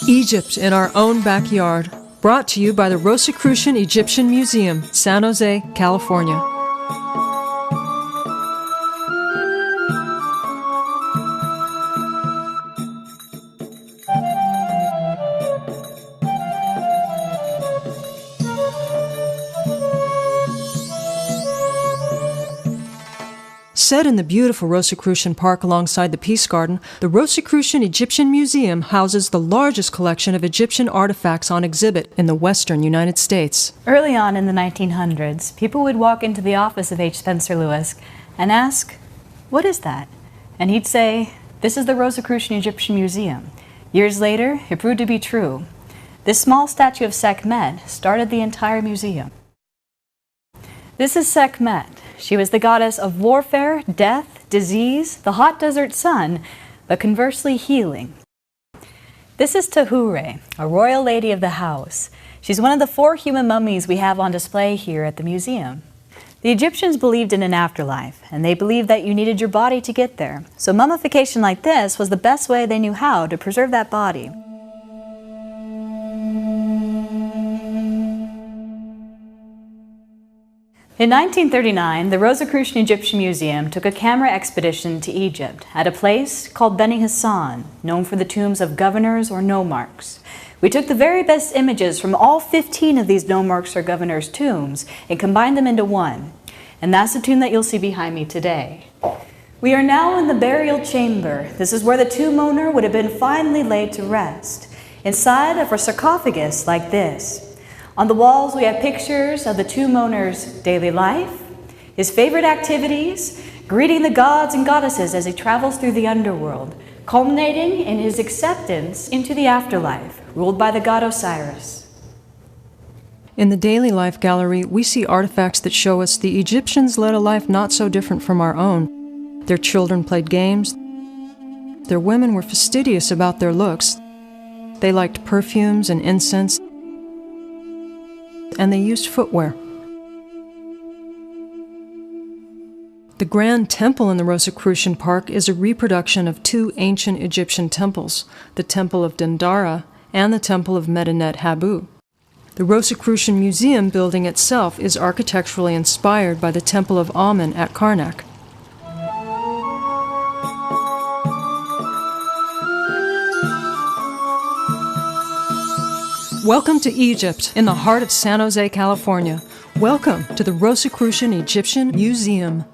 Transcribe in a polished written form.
Egypt in our own backyard. Brought to you by the Rosicrucian Egyptian Museum, San Jose, California. Set in the beautiful Rosicrucian Park alongside the Peace Garden, the Rosicrucian Egyptian Museum houses the largest collection of Egyptian artifacts on exhibit in the western United States. Early on in the 1900s, people would walk into the office of H. Spencer Lewis and ask, "What is that?" And he'd say, "This is the Rosicrucian Egyptian Museum." Years later, it proved to be true. This small statue of Sekhmet started the entire museum. This is Sekhmet. She was the goddess of warfare, death, disease, the hot desert sun, but conversely healing. This is Tahure, a royal lady of the house. She's one of the 4 human mummies we have on display here at the museum. The Egyptians believed in an afterlife, and they believed that you needed your body to get there. So mummification like this was the best way they knew how to preserve that body. In 1939, the Rosicrucian Egyptian Museum took a camera expedition to Egypt at a place called Beni Hassan, known for the tombs of governors or nomarchs. We took the very best images from all 15 of these nomarchs or governors' tombs and combined them into one. And that's the tomb that you'll see behind me today. We are now in the burial chamber. This is where the tomb owner would have been finally laid to rest, inside of a sarcophagus like this. On the walls, we have pictures of the tomb owner's daily life, his favorite activities, greeting the gods and goddesses as he travels through the underworld, culminating in his acceptance into the afterlife, ruled by the god Osiris. In the Daily Life Gallery, we see artifacts that show us the Egyptians led a life not so different from our own. Their children played games. Their women were fastidious about their looks. They liked perfumes and incense, and they used footwear. The Grand Temple in the Rosicrucian Park is a reproduction of 2 ancient Egyptian temples, the Temple of Dendera and the Temple of Medinet Habu. The Rosicrucian Museum building itself is architecturally inspired by the Temple of Amen at Karnak. Welcome to Egypt, in the heart of San Jose, California. Welcome to the Rosicrucian Egyptian Museum.